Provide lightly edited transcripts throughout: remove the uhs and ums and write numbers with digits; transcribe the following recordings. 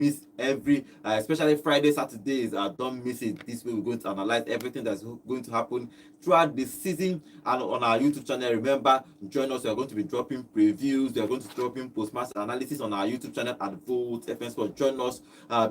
miss every, especially Friday, Saturdays. Don't miss it. This way we're going to analyze everything that's going to happen throughout the season and on our YouTube channel. Remember, join us. We are going to be dropping previews. We are going to drop in post-match analysis on our YouTube channel at Vote FM Sport. Join us.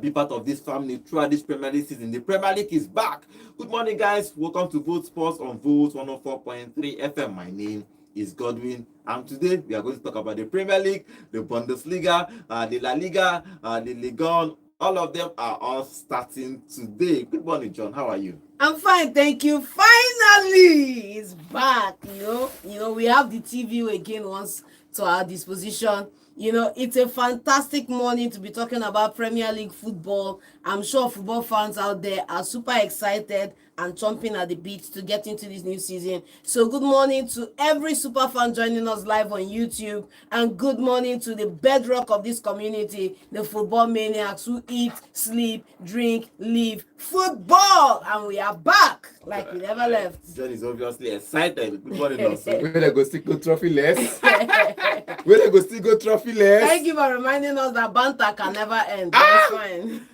Be part of this family throughout this Premier League season. The Premier League is back. Good morning, guys. Welcome to Vote Sports on Vote 104.3 FM. My name is Godwin, and today we are going to talk about the Premier League, the Bundesliga, the La Liga, the Ligue 1. All of them are all starting today. Good morning, John. How are you? I'm fine, thank you. Finally, it's back. You know, we have the TV again once to our disposition. You know, it's a fantastic morning to be talking about Premier League football. I'm sure football fans out there are super excited and chomping at the bit to get into this new season. So good morning to every super fan joining us live on YouTube, and good morning to the bedrock of this community, the football maniacs who eat, sleep, drink, live football. And we are back like we never left. John is obviously excited. Good morning, also. Where they go still go trophyless? Where they go still go trophyless? Thank you for reminding us that banter can never end. That's fine.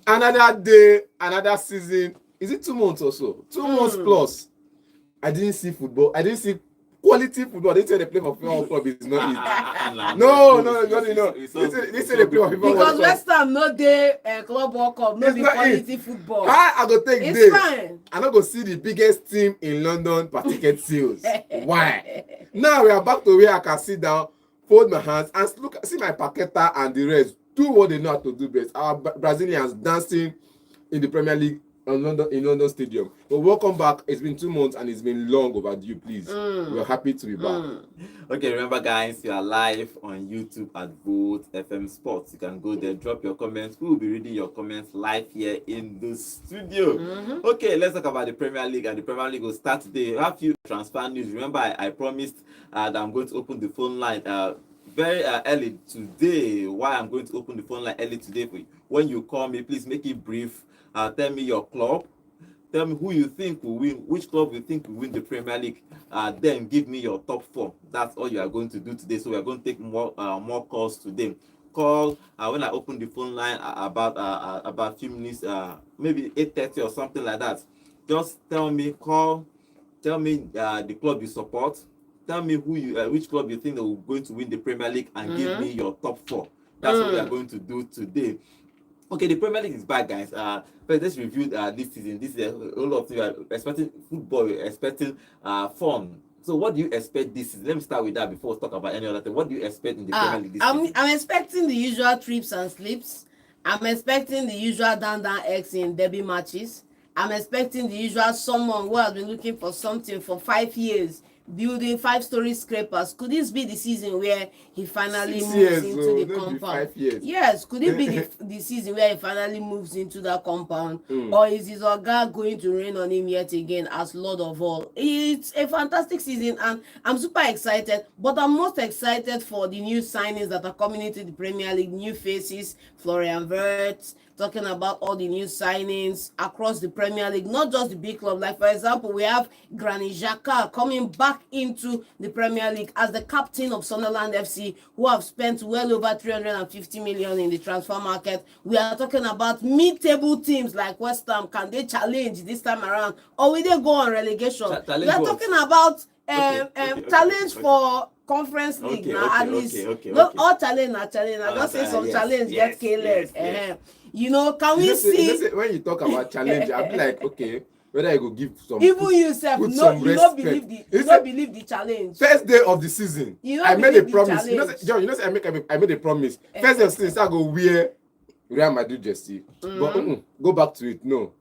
Another day, another season. Is it 2 months or so? 2 months plus. I didn't see football. I didn't see quality football. They say they play for FIFA Club is not it. No. They say they play for FIFA World because Cup. West Ham no day Club World Cup, no be quality football. I go take it's day. Fine. I'm not go see the biggest team in London per ticket sales. Why? Now we are back to where I can sit down, fold my hands, and look, see my Paqueta and the rest do what they know how to do best. Our Brazilians dancing in the Premier League in London Stadium. But welcome back. It's been 2 months and it's been long overdue. Please, we're happy to be back. Okay, remember, guys, you are live on YouTube at Vote FM Sports. You can go there, drop your comments. We will be reading your comments live here in the studio. Okay, let's talk about the Premier League, and the Premier League will start today. I have a few transfer news. Remember, I promised that I'm going to open the phone line very early today. Why I'm going to open the phone line early today for you. When you call me, please make it brief. Tell me your club. Tell me who you think will win, which club you think will win the Premier League. Then give me your top 4. That's all you are going to do today. So we are going to take more calls today. Call when I open the phone line about a few minutes, maybe 8:30 or something like that. Just tell me, tell me the club you support. Tell me which club you think that will going to win the Premier League, and give me your top 4. That's what we are going to do today. Okay, the Premier League is back, guys. First, let's review this season. This is a whole of you are expecting football, you're expecting fun. So what do you expect this season? Let me start with that before we talk about any other thing. What do you expect in the Premier League this season? I'm expecting the usual trips and slips. I'm expecting the usual down X in derby matches. I'm expecting the usual someone who has been looking for something for 5 years, building 5-story scrapers. Could this be the season where he finally moves into the compound? Yes, could it be the season where he finally moves into that compound? Or is his Oga going to reign on him yet again as Lord of all? It's a fantastic season and I'm super excited, but I'm most excited for the new signings that are coming into the Premier League, new faces, Florian Wirtz, talking about all the new signings across the Premier League, not just the big club. Like, for example, we have Granit Xhaka coming back into the Premier League as the captain of Sunderland FC, who have spent well over 350 million in the transfer market. We are talking about mid-table teams like West Ham. Can they challenge this time around, or will they go on relegation? We are talking about challenge for Conference League at least. All challenge, not challenge. I just say some challenge get K-leg. You know, can we see? When you talk about challenge, I'll be like, okay, whether I go give some. Even yourself, you don't believe the challenge. First day of the season, I made a promise. You know, John, I made a promise. First day of the season, I go wear Real Madrid jersey. But go back to it. No,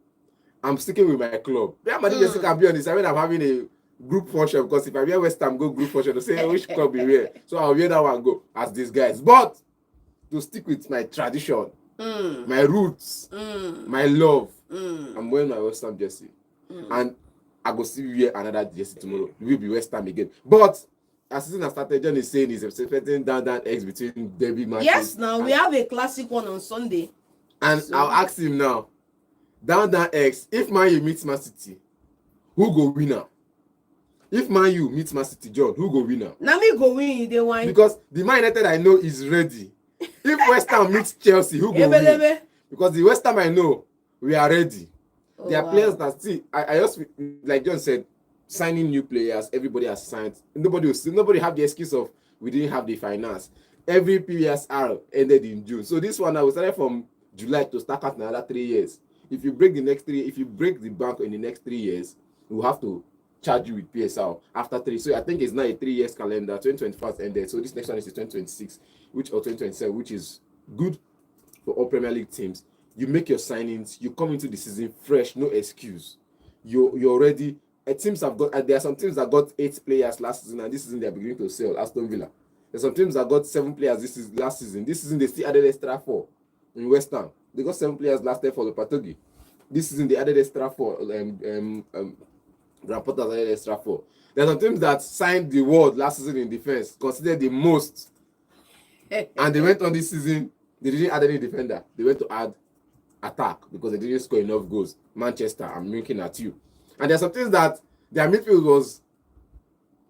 I'm sticking with my club. Real Madrid jersey can be on this. I mean, I'm having a group function, because if I wear West Ham, go group function to say which club we wear. So I'll wear that one, go as these guys. But to stick with my tradition, my roots, my love, I'm wearing my West Ham jersey. And I go see wear another jersey tomorrow. We'll be West Ham again. But as season has started, John is saying he's expecting down X between derby matches. Yes, now we have a classic one on Sunday. And so I'll ask him now, down X, if Man U meets Man City, who go winner? If Man U meets Man City, John, who go winner? Now me go win, they win. Because the Man United I know is ready. If West Ham meets Chelsea, who go win? Because the West Ham I know, we are ready. There are players that see. I just like John said, signing new players. Everybody has signed. Nobody have the excuse of we didn't have the finance. Every PSR ended in June. So this one I was started from July to start out another 3 years. If you break the bank in the next 3 years, we'll have to charge you with PSL after 3. So I think it's now a 3 years calendar. 2025 ended. So this next one is 2026, or 2027, which is good for all Premier League teams. You make your signings, you come into the season fresh, no excuse. You're ready. There are some teams that got 8 players last season, and this season they're beginning to sell. Aston Villa. There's some teams that got 7 players last season. This season they still added extra 4 in West Ham. They got 7 players last year for the Patogi. This season they added extra 4. Grand Potters added extra 4. There are some teams that signed the world last season in defense, considered the most, and they went on this season. They didn't add any defender. They went to add attack because they didn't score enough goals. Manchester, I'm looking at you. And there are some things that their midfield was.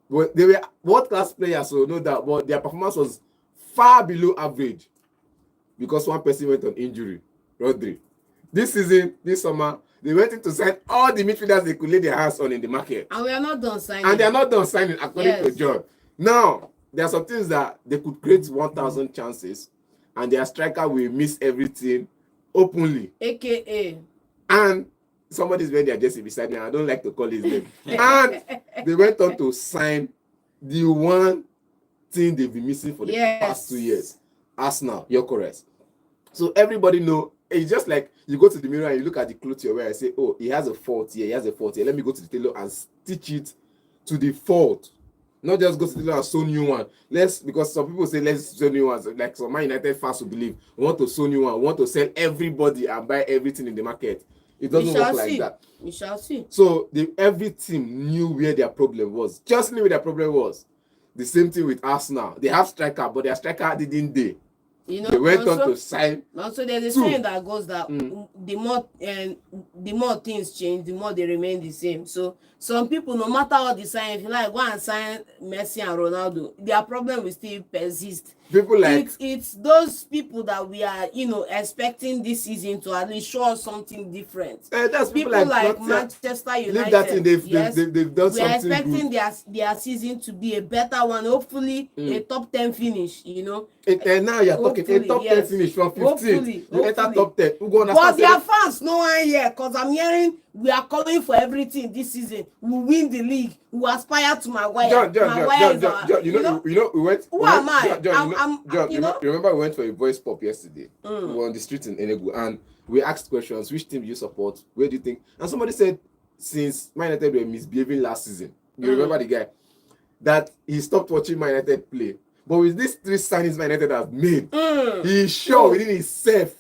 Well, they were world-class players, so no doubt, but their performance was far below average because one person went on injury, Rodri. This season, this summer, they went in to sign all the midfielders they could lay their hands on in the market. And we are not done signing. And they are not done signing, according to John. Now, there are some things that they could create 1,000 chances, and their striker will miss everything openly. AKA. And somebody's wearing their jersey beside me. I don't like to call his name. And they went on to sign the one thing they've been missing for the past 2 years. Arsenal, you're correct. So everybody know. It's just like you go to the mirror and you look at the clothes you're wearing and say, oh, he has a fault here, he has a fault here. Let me go to the tailor and stitch it to the fault. Not just go to the tailor and sew new one. Because some people say let's sew new ones. Like some Man United fans will believe, we want to sew new one, we want to sell everybody and buy everything in the market. It doesn't work like that. We shall see. So every team knew where their problem was. Just knew where their problem was. The same thing with Arsenal. They have striker, but their striker didn't they. You know, they went on to sign. Also, there's a saying that goes that the more things change, the more they remain the same. So some people, no matter what they sign, if you like, go and sign Messi and Ronaldo, their problem will still persist. People like it's those people that we are, expecting this season to at least show us something different. That's people like Manchester United. Leave that in. They've done something. We are expecting their season to be a better one. Hopefully, a top 10 finish. And now you're talking a top 10 finish from 15. You enter top 10. But their fans, no one here, because I'm hearing we are calling for everything this season. We win the league. We aspire to Maguire. John, we went. Who am I? John, you remember we went for a voice pop yesterday? We were on the street in Enugu and we asked questions. Which team do you support? Where do you think? And somebody said, since Man United were misbehaving last season, you remember the guy, that he stopped watching Man United play. But with these 3 signings Man United have made, he is sure within himself.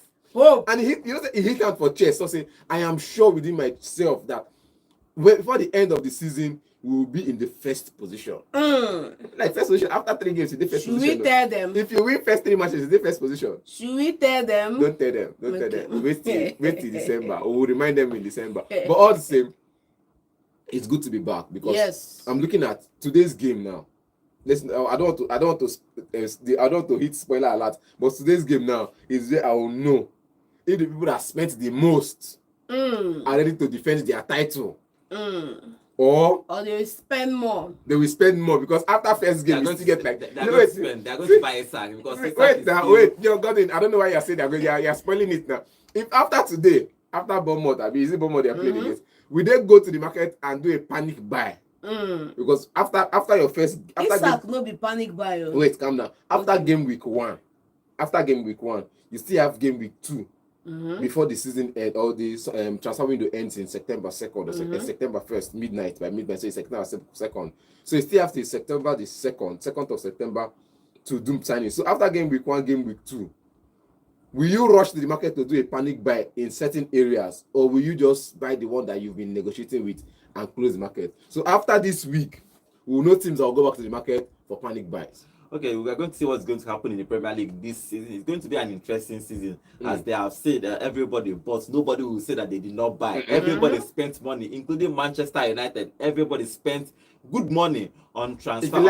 And he hit out for chest. So say, I am sure within myself that before the end of the season, we will be in the first position. Like first position after 3 games, in the first position. Should we tell them? If you win first 3 matches, in the first position. Should we tell them? Don't tell them. Tell them. Wait till December. Or we'll remind them in December. But all the same, it's good to be back because I'm looking at today's game now. Listen, I don't want to hit spoiler alert, but today's game now is where I will know if the people that spent the most are ready to defend their title. Or they will spend more. They will spend more because after first game, you still get like they're going to buy Isak because wait, you're Godwin. I don't know why you're saying that. You're spoiling it now. If after today, after Bournemouth, is it Bournemouth they're playing against? Will they go to the market and do a panic buy? Because after your first Isak no be panic buy. Wait, calm down. After game week 1, you still have game week 2. Before the season end or the transfer window ends in September 2nd or September 1st, midnight. So it's September 2nd. So you still have till September the 2nd of September to do signing. So after game week 1, game week 2, will you rush to the market to do a panic buy in certain areas, or will you just buy the one that you've been negotiating with and close the market? So after this week, we'll know teams that will go back to the market for panic buys. Okay, we are going to see what's going to happen in the Premier League this season. It's going to be an interesting season, as they have said. Everybody bought. Nobody will say that they did not buy. Everybody spent money, including Manchester United. Everybody spent good money on transfer. If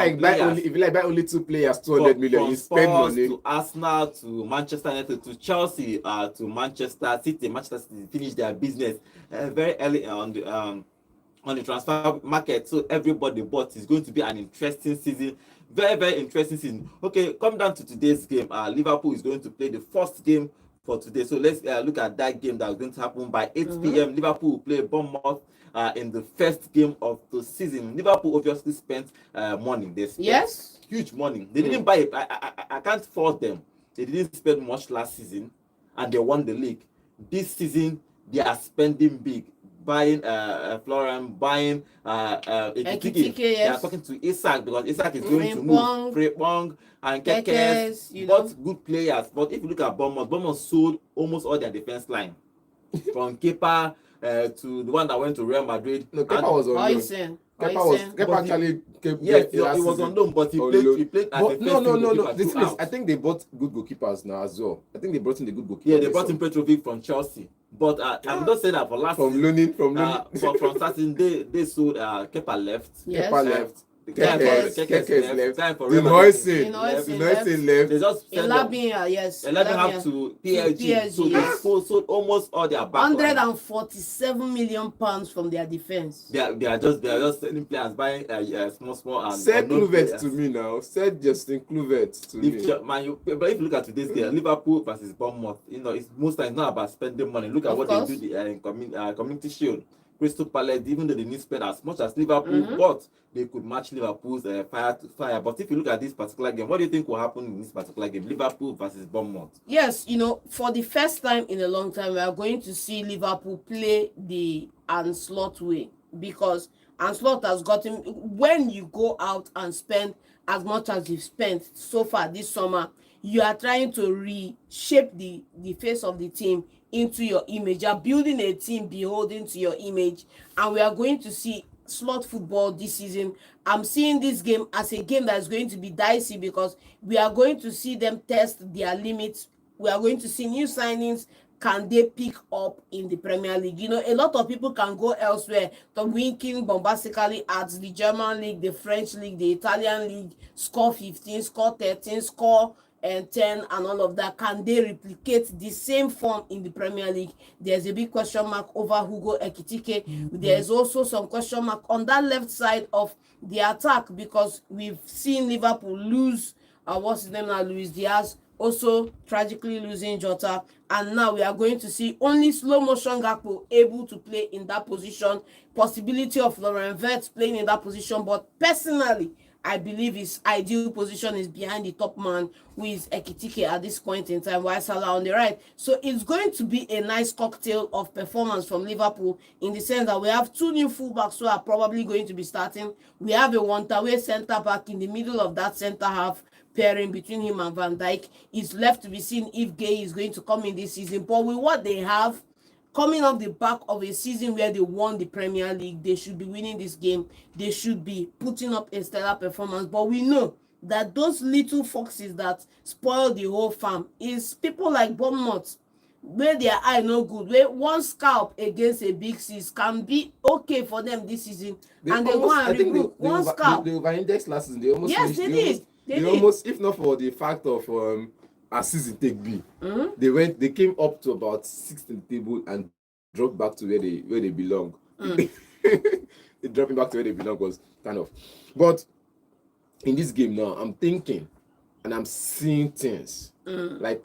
you like buy only 2 players, 200 million, you spend money. To Arsenal, to Manchester United, to Chelsea, to Manchester City. Manchester City finished their business very early on the transfer market, so everybody bought. It's going to be an interesting season, very, very interesting season. Okay, come down to today's game. Liverpool is going to play the first game for today, so let's look at that game that is going to happen by 8 p.m. Liverpool will play Bournemouth in the first game of the season. Liverpool obviously spent money. They spent huge money. They didn't buy it. I can't fault them. They didn't spend much last season and they won the league. This season they are spending big, buying Florian, buying Ekitike, They are talking to Isak, because Isak is going to move. Frimpong and Kekes, bought good players. But if you look at Bournemouth sold almost all their defense line, from Kepa to the one that went to Real Madrid. No, Kepa was on loan. Kepa actually came. Yes, he was on loan, but he played as a no. The thing is, I think they bought good goalkeepers now as well. I think they brought in the good goalkeeper. Yeah, they brought in Petrovic from Chelsea. But I'm not saying that for last from season. From loaning. From starting, they sold Kepa left. Yes. Kepa left. Kekes left. Time for Real Madrid. left. Left. They just Elabin have to PSG. So they sold almost all their back. 147 million pounds from their defense. They are just selling players, buying small and said Kluivert to me now. Said Justin Kluivert to me. But if you look at today's game, Liverpool versus Bournemouth, it's most times not about spending money. Look at what they do in Community Shield. Crystal Palace, even though they didn't spend as much as Liverpool, but they could match Liverpool's fire to fire. But if you look at this particular game, what do you think will happen in this particular game? Liverpool versus Bournemouth. Yes, for the first time in a long time, we are going to see Liverpool play the Anslot way, because Anslot has gotten, when you go out and spend as much as you've spent so far this summer, you are trying to reshape the face of the team into your image. You're building a team beholden to your image, and we are going to see slot football this season. I'm seeing this game as a game that is going to be dicey, because we are going to see them test their limits. We are going to see new signings. Can they pick up in the Premier League? A lot of people can go elsewhere to winking bombastically at the German league, the French league, the Italian league, score 15, score 13, score and 10 and all of that. Can they replicate the same form in the Premier League? There's a big question mark over Hugo Ekitike. There's also some question mark on that left side of the attack, because we've seen Liverpool lose what's his name now, Luis Diaz, also tragically losing Jota, and now we are going to see only slow motion Gakpo able to play in that position, possibility of Florian Wirtz playing in that position. But personally, I believe his ideal position is behind the top man, who is Ekitike at this point in time, while Salah on the right. So it's going to be a nice cocktail of performance from Liverpool, in the sense that we have 2 new fullbacks who are probably going to be starting. We have a one-way centre back in the middle of that centre half pairing between him and Van Dijk. It's left to be seen if Gay is going to come in this season. But with what they have, coming off the back of a season where they won the Premier League, they should be winning this game. They should be putting up a stellar performance. But we know that those little foxes that spoil the whole farm is people like Bournemouth, where their eye no good, where one scalp against a big six can be okay for them this season. They go and regroup. One scalp. They over-indexed last season. They almost yes, finished, they did. They almost, if not for the fact of a season take B, they came up to about 6th in the table and dropped back to where they belong. Dropping back to where they belong was kind of. But in this game now, I'm thinking and I'm seeing things like,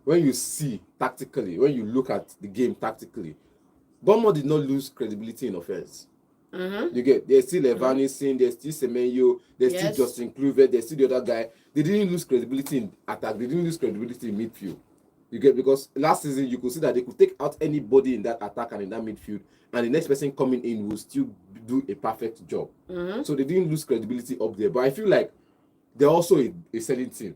when you see tactically, when you look at the game tactically, Bournemouth did not lose credibility in offense. You get, there's still Evanison, there's still Semenyo, there's still Justin Kluivert, there's still the other guy. They didn't lose credibility in attack, they didn't lose credibility in midfield. You get, because last season you could see that they could take out anybody in that attack and in that midfield, and the next person coming in will still do a perfect job. So they didn't lose credibility up there. But I feel like they're also a selling team.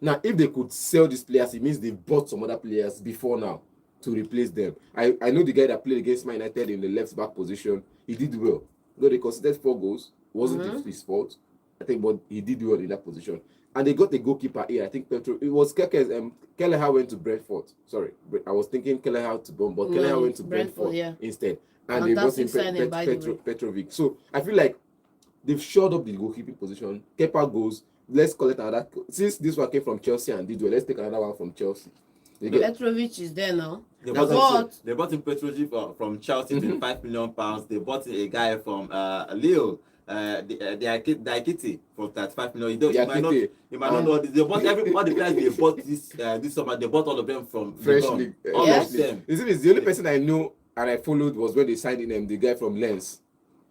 Now, if they could sell these players, it means they've bought some other players before now to replace them. I know the guy that played against Man United in the left back position, he did well. Though they conceded 4 goals, it wasn't his fault, I think, but he did well in that position. and they got the goalkeeper here. I think it was Kelleher went to Brentford. Sorry, I was thinking Kelleher to Bournemouth, but Kelleher went to Brentford instead. And they brought in Petrovic. So I feel like they've shored up the goalkeeping position. Kepa goes. Let's collect another. Since this one came from Chelsea and did well, let's take another one from Chelsea. Petrovic is there now. They bought in Petrovic from Chelsea, £25 million. They bought in a guy from Lille, the Akiti for £35 million. You might not know this. They bought all the players they bought this summer. They bought all of them from Fresh League. All of them. It's the only person I know and I followed was when they signed in the guy from Lens.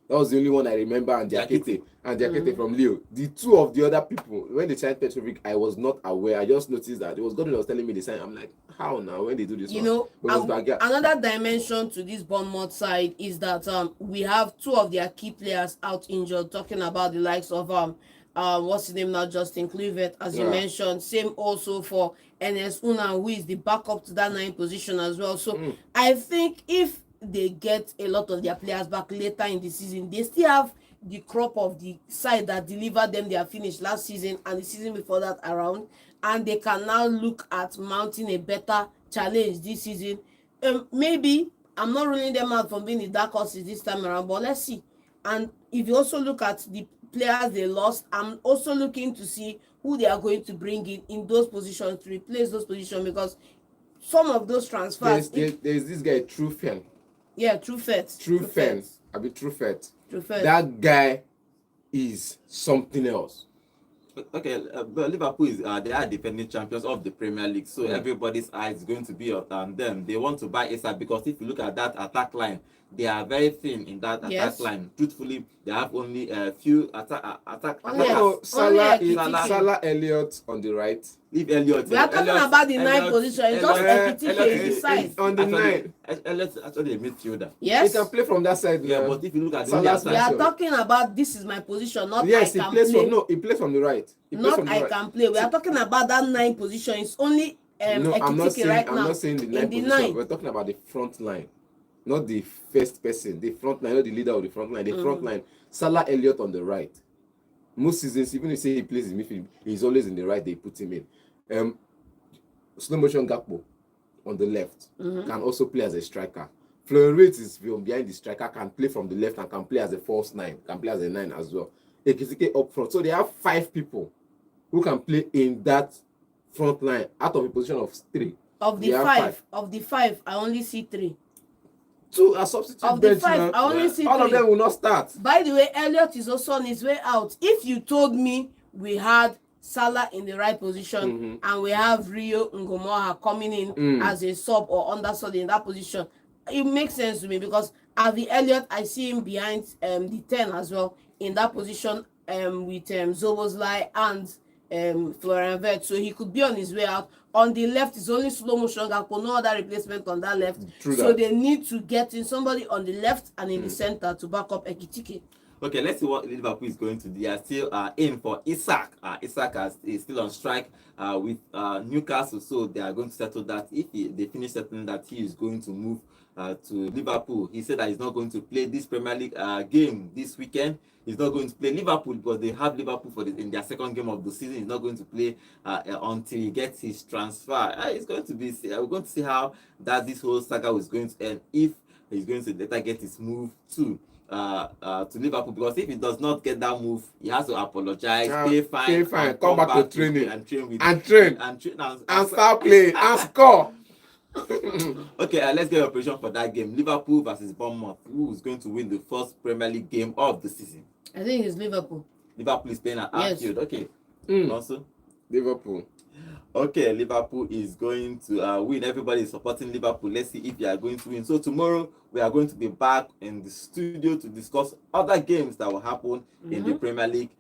That was the only one I remember, and Diakite from Leo. The two of the other people, when they signed Petrovic, I was not aware. I just noticed that it was God who was telling me they signed. I'm like, how now? When they do this? Another dimension to this Bournemouth side is that we have two of their key players out injured. Talking about the likes of what's his name now, Justin Kluivert, as you mentioned. Same also for Enes Una, who is the backup to that 9 position as well. So I think if they get a lot of their players back later in the season, they still have the crop of the side that delivered them their finish last season and the season before that around, and they can now look at mounting a better challenge this season. Maybe I'm not ruling them out from being the dark horses this time around, but let's see. And if you also look at the players they lost, I'm also looking to see who they are going to bring in those positions to replace those positions, because some of those transfers. There's this guy, True Fan. Yeah, True Fet. That guy is something else. Okay, but Liverpool they are defending champions of the Premier League, so everybody's eye is going to be on them. They want to buy Isak because if you look at that attack line, they are very thin in that attack line. Truthfully, they have only a few attackers. Salah, Elliott on the right. Leave Elliott. We are talking about the 9th position. It's just Ekitike side. On the 9. Elliott actually a midfielder. Yes. He can play from that side. Yeah, but if you look at the we are talking about this is my position, not yes, I can play. He plays from the right. Can play. We are talking about that 9th position. It's only Ekitike right now. I'm not saying the 9th position. We're talking about the front line. Not the first person, the front line, not the leader of the front line, the front line. Salah, Elliott on the right. Most seasons, even if you say he plays in midfield, he's always in the right, they put him in. Slow motion Gakpo on the left can also play as a striker. Florian is behind the striker, can play from the left and can play as a false 9, can play as a 9 as well. Ekitike up front. So they have 5 people who can play in that front line out of a position of 3. Of the 5, I only see 3. 2 are substitute of the 5, I only see 3. All of them will not start. By the way, Elliott is also on his way out. If you told me we had Salah in the right position and we have Rio Ngomoha coming in as a sub or undersub in that position, it makes sense to me, because Avi Elliott, I see him behind the 10 as well in that position with Zoboslai and Florian Wirtz, so he could be on his way out. On the left is only slow motion Gakpo, no other replacement on that left. So they need to get in somebody on the left and in the center to back up Ekitike. Okay, let's see what Liverpool is going to do. They are still in for Isak. Isak is still on strike with Newcastle, so they are going to settle that. If they finish settling that, he is going to move to Liverpool. He said that he's not going to play this Premier League game this weekend. He's not going to play Liverpool because they have Liverpool in their second game of the season. He's not going to play until he gets his transfer. It's going to be. We're going to see how this whole saga is going to end. If he's going to later get his move to Liverpool, because if he does not get that move, he has to apologize, pay fine, come back to training and train and start playing and score. Okay, let's get your prediction for that game. Liverpool versus Bournemouth. Who is going to win the first Premier League game of the season? I think it's Liverpool. Liverpool is playing at Anfield. Okay. Also, Liverpool. Okay, Liverpool is going to win. Everybody is supporting Liverpool. Let's see if they are going to win. So tomorrow we are going to be back in the studio to discuss other games that will happen in the Premier League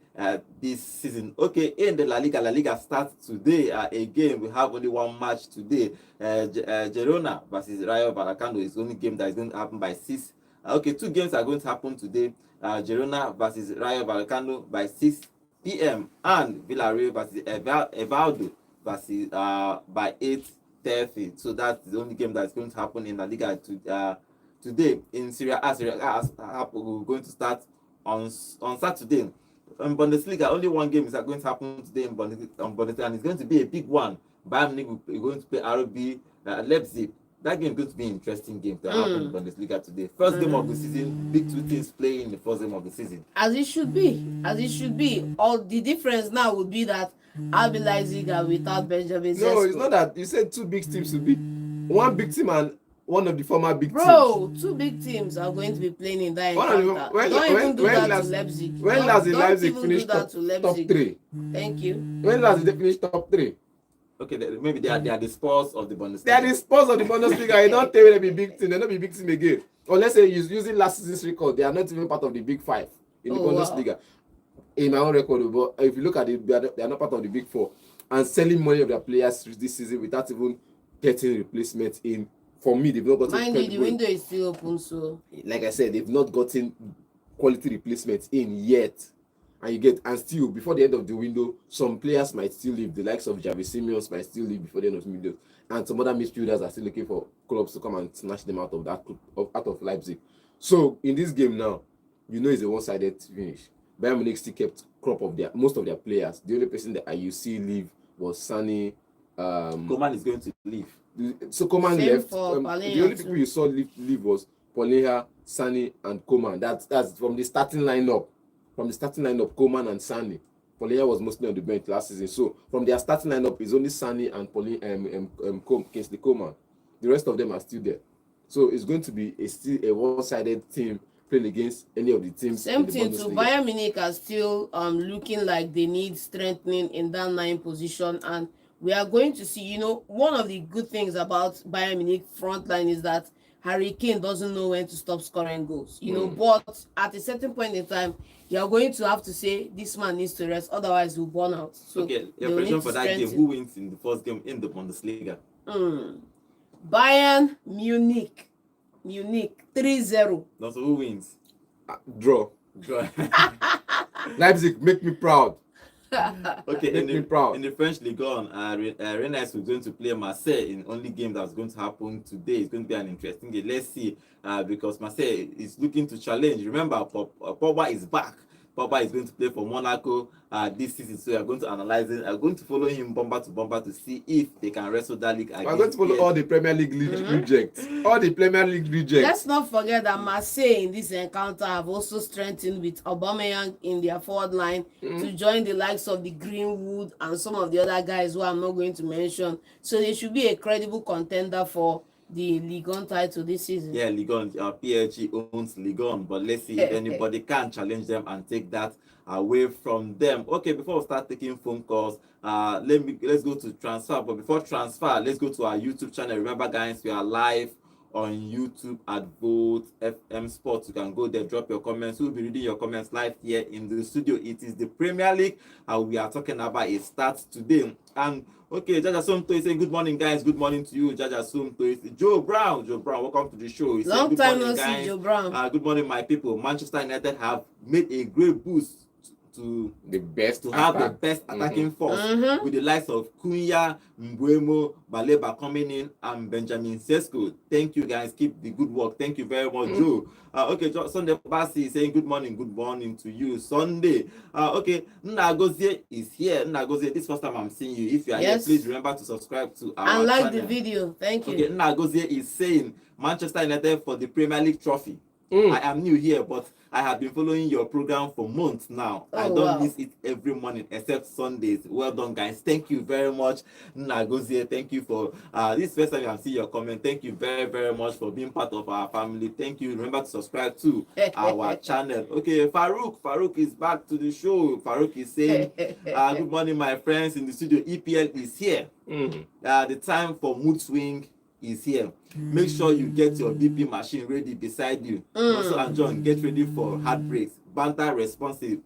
this season. Okay, in the La Liga starts today. Again, we have only one match today. Girona versus Rayo Vallecano is the only game that is going to happen by 6. Okay, 2 games are going to happen today. Girona versus Rayo Vallecano by 6 p.m. and Villarreal versus Evaldo versus by 8:30. So that's the only game that's going to happen in La Liga today. In Serie A, we're going to start on Saturday. Bundesliga, only one game is going to happen today in Bundesliga, and it's going to be a big one. Bayern Munich is going to play RB Leipzig. That game is going to be an interesting game to happen in Bundesliga today. First game of the season, big two teams playing in the first game of the season. As it should be. As it should be. All the difference now would be that RB Leipzig are without Benjamin Sesko. No, it's not that. You said two big teams would be. One big team and one of the former big teams. Bro, two big teams are going to be playing in that encounter. Don't even do that to Leipzig. When last did Leipzig even finish do that to top 3? Thank you. When last did they finish top 3? Okay, maybe they are the Spurs of the Bundesliga. They are the Spurs of the Bundesliga. You don't tell me they be big team. They're not be big team again. Or let's say you're using last season's record. They are not even part of the big 5 in the Bundesliga. Wow. In my own record, but if you look at it, they are not part of the big 4. And selling money of their players this season without even getting replacements in. For me, they've not gotten. Mind you, the window is still open, so. Like I said, they've not gotten quality replacements in yet. And still, before the end of the window, some players might still leave. The likes of Javi Simeons might still leave before the end of the window. And some other midfielders are still looking for clubs to come and snatch them out of out of Leipzig. So, in this game now, it's a one-sided finish. Bayern Munich still kept most of their players. The only person that you see leave was Sani. Coman is going to leave. So Coman left. The only too. people you saw leave was Polina, Sani, and Coman. That's from the starting lineup. From the starting lineup, Coman and Sani. Polina was mostly on the bench last season. So from their starting lineup, is only Sani and Kingsley Coman. The rest of them are still there. So it's going to be still a one-sided team playing against any of the teams. Same thing too. Bayern Munich are still looking like they need strengthening in that 9 position, and we are going to see, one of the good things about Bayern Munich front line is that Harry Kane doesn't know when to stop scoring goals. But at a certain point in time, you are going to have to say this man needs to rest, otherwise he'll burn out. So okay, your prediction for that game, who wins in the first game in the Bundesliga? Bayern Munich 3-0. No, so who wins? Draw. Leipzig, make me proud. Okay, in the French Ligue 1, Rennes is going to play Marseille in only game that's going to happen today. It's going to be an interesting game. Let's see, because Marseille is looking to challenge. Remember, Pogba is back. Pogba is going to play for Monaco this season, so we are going to analyze it. I'm going to follow him bumper to bumper to see if they can wrestle that league again. We're going to follow all the Premier League rejects. All the Premier League rejects. Let's not forget that Marseille in this encounter have also strengthened with Aubameyang in their forward line to join the likes of the Greenwood and some of the other guys who I'm not going to mention. So they should be a credible contender for the Ligue 1 title this season. Yeah, Ligue 1. PSG owns Ligue 1, but let's see if anybody can challenge them and take that away from them. Okay, before we start taking phone calls, let's go to transfer. But before transfer, let's go to our YouTube channel. Remember, guys, we are live on YouTube at Vote FM Sports. You can go there, drop your comments. We'll be reading your comments live here in the studio. It is the Premier League, and we are talking about it starts today. And okay, Jaja Sumto is saying good morning, guys. Good morning to you, Jaja Sumto. It's Joe Brown, welcome to the show. Long time no see, Joe Brown. Good morning, my people. Manchester United have made a great boost to the best to have the best attacking force with the likes of Cunha, Mbeumo, Baleba coming in, and Benjamin Sesko. Thank you, guys. Keep the good work. Thank you very much, Joe. Okay, Sunday Basi is saying good morning to you, Sunday. Okay, Nagozie is here. Nagozie, this first time I'm seeing you. If you are here, please remember to subscribe to our and like channel. The video. Thank you. Okay, Nagozie is saying Manchester United for the Premier League trophy. I am new here, but I have been following your program for months now. I don't miss it every morning except Sundays. Well done, guys. Thank you very much, Nagozie. Thank you for this first time I'm seeing your comment. Thank you very, very much for being part of our family. Thank you. Remember to subscribe to our channel. Okay, Farouk is back to the show. Farouk is saying, good morning, my friends in the studio. EPL is here. The time for mood swing is here. Make sure you get your BP machine ready beside you. Also, and John, get ready for heartbreaks. Banter responsible.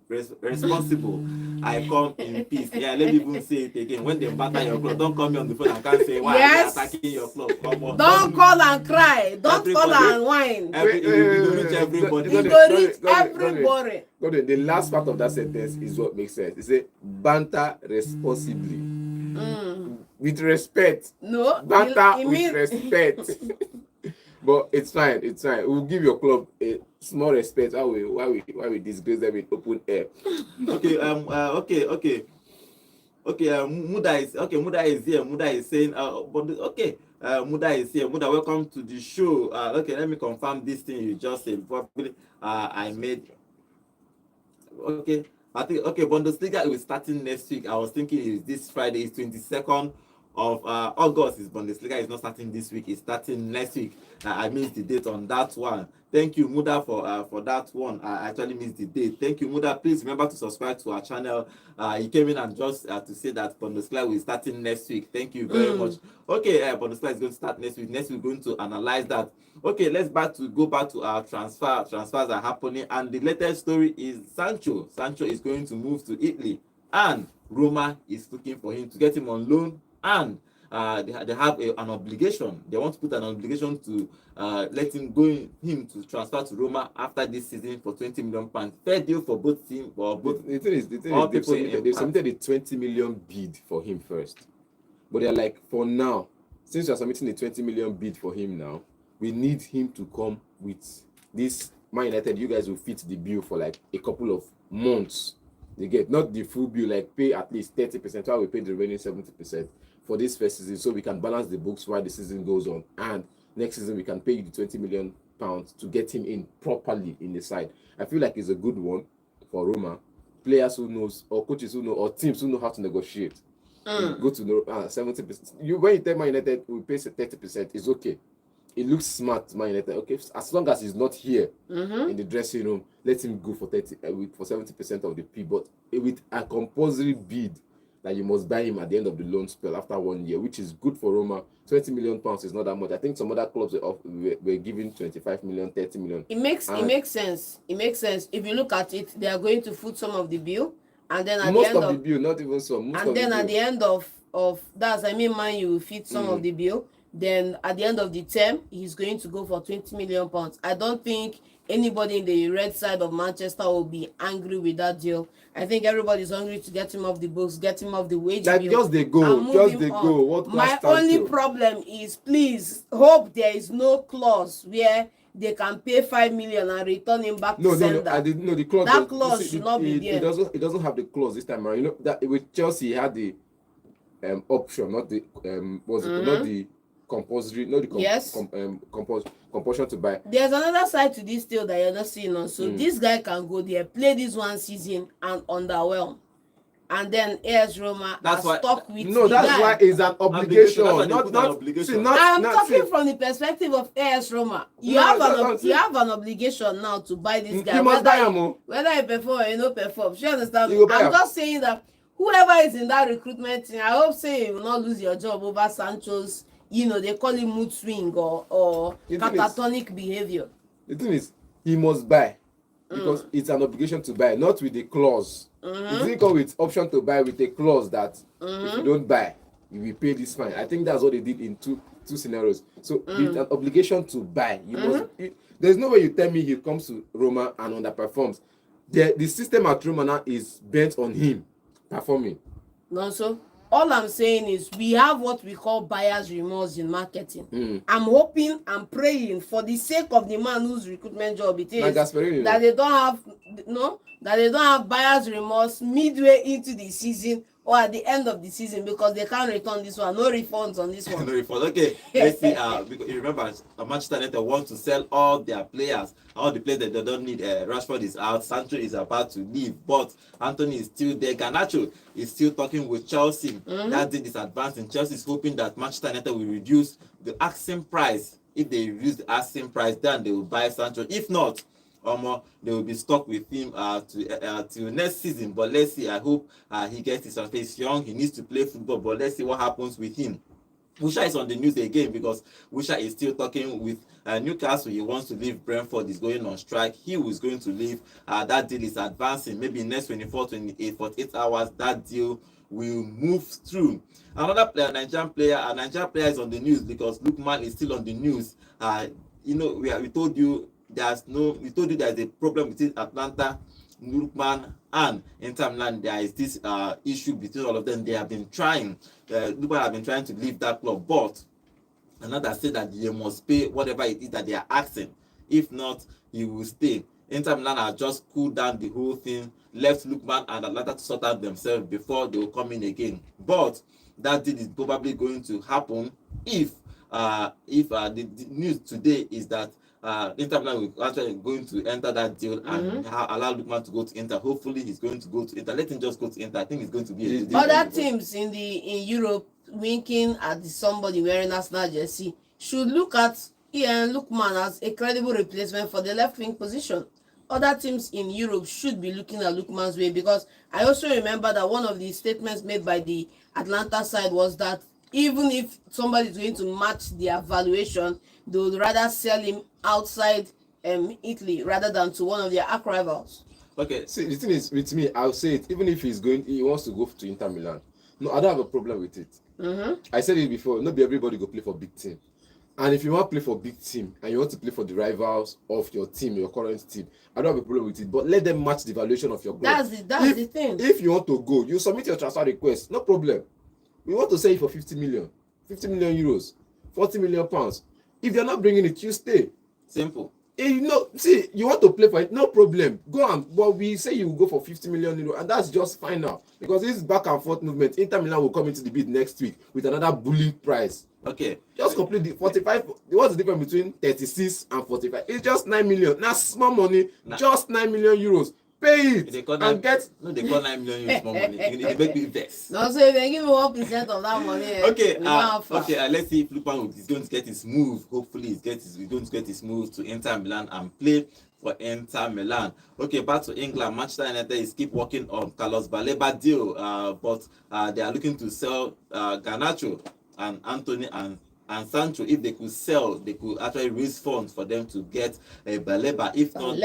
I come in peace. Yeah, let me even say it again. When they banter your club, don't call me on the phone and can't say why are they attacking your club. Don't call and cry. Don't call and whine. It will reach everybody. It will reach everybody. The last part of that sentence is what makes sense. It says banter responsibly. With respect. No. Banter with respect. But it's fine. It's fine. We'll give your club a small respect. Why we disgrace them in open air? Okay. Okay. Muda is here. Muda is saying. But okay. Muda is here. Muda, welcome to the show. Okay. Let me confirm this thing you just said. Probably. I made. Okay. I think okay. Bundesliga is starting next week. I was thinking is this Friday is 22nd of August. Is Bundesliga is not starting this week. It's starting next week. I missed the date on that one. Thank you, Muda, for that one. I actually missed the date. Thank you, Muda. Please remember to subscribe to our channel. He came in and just to say that Bundesliga will start in next week. Thank you very much. Okay, Bundesliga is going to start next week. Next week, we're going to analyze that. Okay, let's go back to our transfer. Transfers are happening, and the latest story is Sancho. Sancho is going to move to Italy, and Roma is looking for him to get him on loan, and they have an obligation. They want to put an obligation to let him to transfer to Roma after this season for £20 million. Fair deal for both teams. The thing is, they submitted a 20 million bid for him first, but they're like, for now, since you're submitting a 20 million bid for him now, we need him to come with this Man United. You guys will fit the bill for like a couple of months. They get not the full bill, like pay at least 30%, while we pay the remaining 70% for this first season, so we can balance the books while the season goes on. And next season we can pay you the £20 million to get him in properly in the side. I feel like it's a good one for Roma. Players who knows, or coaches who know, or teams who know how to negotiate. Go to 70%. When you tell Man United we pay 30%, it's okay. It looks smart, Man United. Okay, as long as he's not here in the dressing room, let him go for 70% of the P. But with a compulsory bid that you must buy him at the end of the loan spell after 1 year, which is good for Roma. £20 million is not that much. I think some other clubs were giving 25 million, 30 million. It makes sense. It makes sense. If you look at it, they are going to foot some of the bill, and then at most the end of the bill, not even some. And then at the end of that's, I mean, man, you fit some of the bill. Then at the end of the term, he's going to go for £20 million. I don't think anybody in the red side of Manchester will be angry with that deal. I think everybody's hungry to get him off the books, get him off the wage bill. Just they go. What my only problem is, please hope there is no clause where they can pay 5 million and return him back to sender. The clause. That clause should not be there. It doesn't have the clause this time around. You know that with Chelsea he had the option, not the not the compulsory, not the compulsion to buy. There's another side to this deal that you're not seeing on. So this guy can go there, play this one season and underwhelm, and then AS Roma are stuck with no. That's guy. Why it's an obligation. I'm talking from the perspective of AS Roma. You have an obligation now to buy this guy. You must buy him. Whether he perform or he no perform. You understand? I'm just saying that whoever is in that recruitment team, I hope say you will not lose your job over Sancho's. They call it mood swing or catatonic behavior. The thing is, he must buy because it's an obligation to buy, not with a clause. It didn't come with option to buy with a clause that if you don't buy, you will pay this fine. I think that's what they did in two scenarios. So with an obligation to buy, you must. There's no way you tell me he comes to Roma and underperforms. The system at Roma now is bent on him performing. No, so. All I'm saying is we have what we call buyer's remorse in marketing. I'm hoping and praying for the sake of the man whose recruitment job it is that they don't have buyer's remorse midway into the season or at the end of the season, because they can't return this one. No refunds on this one. No refunds. Okay, let's see. Because you remember, Manchester United want to sell all their players, all the players that they don't need. Rashford is out. Sancho is about to leave, but Anthony is still there. Garnacho is still talking with Chelsea. That deal is advancing. Chelsea is hoping that Manchester United will reduce the asking price. If they reduce the asking price, then they will buy Sancho. If not, they will be stuck with him till next season. But let's see. I hope he gets his transfer. He's young. He needs to play football. But let's see what happens with him. Wisha is on the news again because Wisha is still talking with Newcastle. He wants to leave. Brentford is going on strike. He was going to leave. That deal is advancing. Maybe next 24, 28, 48 hours, that deal will move through. Another player, Nigerian player is on the news because Lukman is still on the news. We told you there's a problem between Atlanta, Lukman, and Inter Milan. There is this issue between all of them. They have been trying. Lukman have been trying to leave that club, but Another said that they must pay whatever it is that they are asking. If not, he will stay. Inter Milan have just cooled down the whole thing, left Lookman and Atlanta to sort out themselves before they will come in again. But that deal is probably going to happen if the news today is that Inter Milan will actually going to enter that deal and allow Lookman to go to Inter. Hopefully, he's going to go to Inter. Let him just go to Inter. I think it's going to be a deal. Other teams in Europe winking at somebody wearing Arsenal jersey should look at Lookman as a credible replacement for the left wing position. Other teams in Europe should be looking at Lookman's way, because I also remember that one of the statements made by the Atlanta side was that even if somebody is going to match their valuation, they would rather sell him outside Italy rather than to one of their arch rivals. Okay, see, the thing is, with me, I'll say it, even if he wants to go to Inter Milan, no, I don't have a problem with it. I said it before, not everybody go play for big team. And if you want to play for big team and you want to play for the rivals of your team, your current team, I don't have a problem with it. But let them match the valuation of your club. That's the thing. If you want to go, you submit your transfer request, no problem. We want to sell it for 50 million euros, 40 million pounds. If you're not bringing it, you stay. Simple. See, you want to play for it, no problem. Go on. But we say you will go for 50 million euros, and that's just fine now. Because this back and forth movement, Inter Milan will come into the bid next week with another bully price. Okay. Just complete the 45. What's the difference between 36 and 45? It's just 9 million. That's small money. Just 9 million euros. Pay it they call and get. No, they call 9 million euros more money. They make me vex. No, so if they give me 1% of that money. Okay. Let's see if Lupin is going to get his move. Hopefully, he's going to get his move to Inter Milan and play for Inter Milan. Okay, back to England. Manchester United is keep working on Carlos Baleba deal, but they are looking to sell Garnacho and Anthony and Sancho. If they could sell, they could actually raise funds for them to get a Baleba. If not,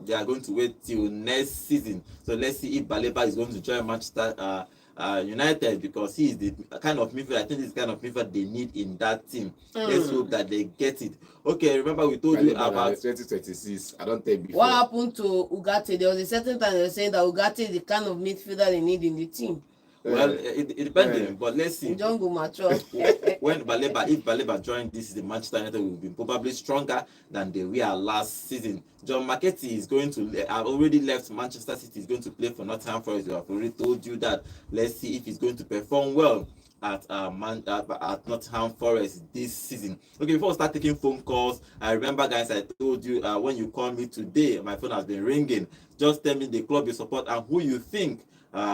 they are going to wait till next season. So let's see if Baleba is going to join Manchester United, because he is the kind of midfielder. I think this kind of midfielder they need in that team. Let's hope that they get it. Okay, remember we told you about 2026. I don't tell before. What happened to Ugarte? There was a certain time they were saying that Ugarte is the kind of midfielder they need in the team. Well, it depends, but let's see. Don't go mature. If Baleba joined this season, Manchester United will be probably stronger than they were last season. John McAtee is going to already left Manchester City. He's going to play for Nottingham Forest. We have already told you that. Let's see if he's going to perform well at Nottingham Forest this season. Okay, before we start taking phone calls, I remember, guys, I told you when you call me today, my phone has been ringing. Just tell me the club you support and who you think.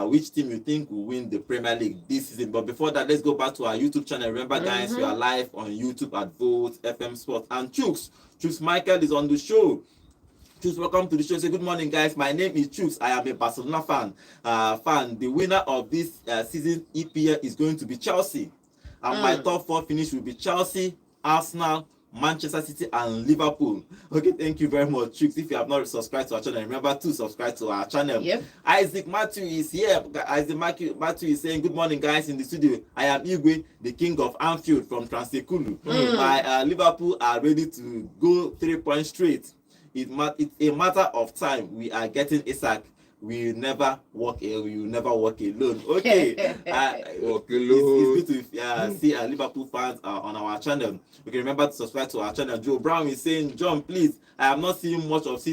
Which team you think will win the Premier League this season. But before that, let's go back to our YouTube channel. Remember, guys, we are live on YouTube at Vote FM Sports. And Chooks Michael is on the show. Chooks, welcome to the show. Say good morning, guys. My name is Chooks. I am a Barcelona fan. The winner of this season EPL is going to be Chelsea. And my top 4 finish will be Chelsea, Arsenal, Manchester City and Liverpool. Okay, thank you very much, Chooks. If you have not subscribed to our channel, remember to subscribe to our channel. Yep. Isaac Matthew is here. Isaac Matthew is saying good morning, guys, in the studio. I am Igwe, the king of Anfield from Transekulu. My Liverpool are ready to go 3 points straight. It's a matter of time. We are getting Isak. We will never walk alone. Okay. Walk alone. It's good to see our Liverpool fans on our channel. Okay, remember to subscribe to our channel. Joe Brown is saying, John, please, I have not seen much of